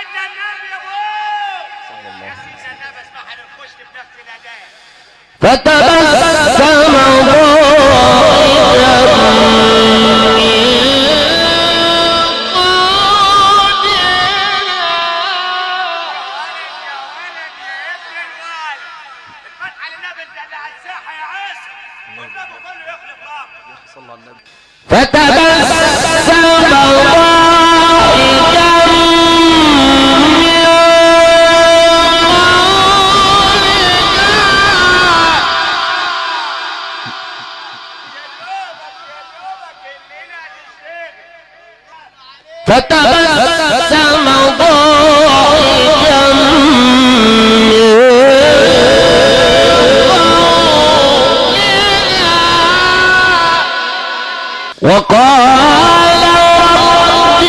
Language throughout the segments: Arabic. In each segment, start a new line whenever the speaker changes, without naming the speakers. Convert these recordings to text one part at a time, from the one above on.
سيدنا النبي يا ابوي يا سيدنا النبي اسمح لي نخش بنفس الاداء.
فتبسم فتبسم ضاحكا وقال رب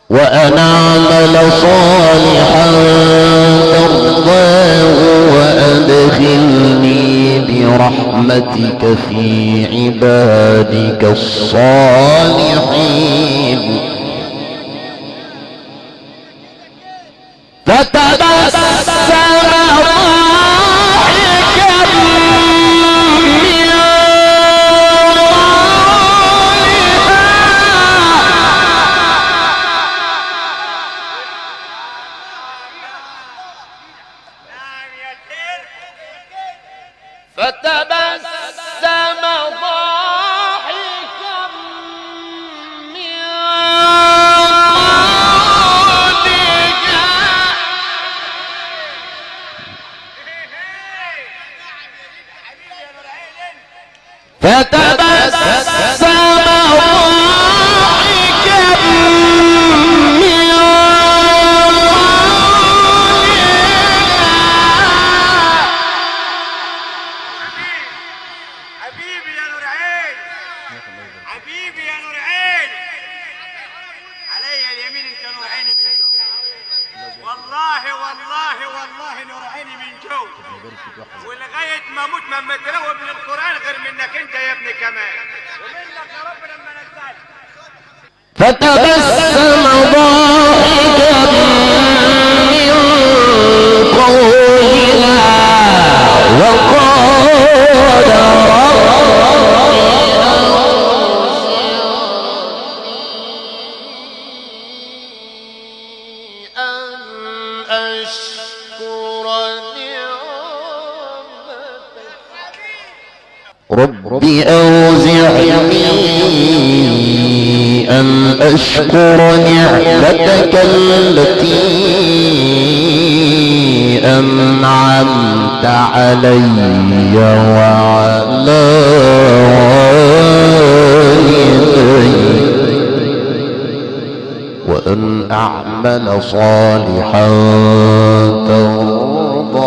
وأن أعمل صالحا ترضاه وأدخلني برحمتك في عبادك الصالحين. فتبسم ضاحكا فتبسم ضاحكا من قولك فتبسم ضاحكا من
حبيبي يا نور عين، حبيبي يا نور عين، عليا اليمين انت نور عيني من جو، والله والله والله نور عيني من جو، ولغايه ما اموت ما متروب من القران غير منك انت يا ابني كمان، ومنك يا رب لما نزلت.
فتبسم ضاحكا من قولها وقال رب أوزعني أن أشكر نعمتك التي أنعمت علي وعلى والدي وأن أعمل صالحا ترضاه.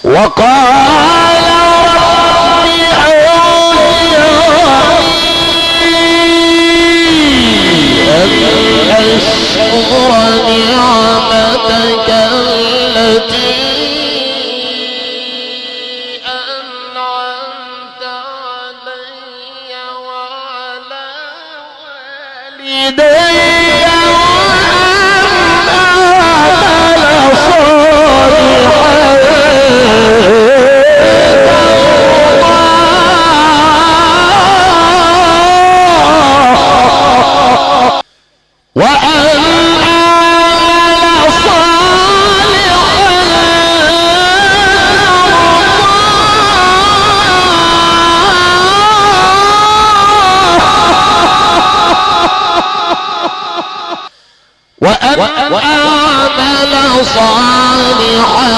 وقال رب أوزعني أن أشكر نعمتك التي أنعمت علي وعلى والدي وأن أعمل صالحا أعمل صالحا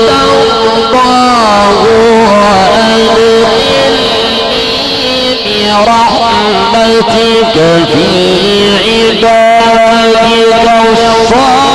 ترضاه وأدخلني برحمتك في عبادك الصالحين.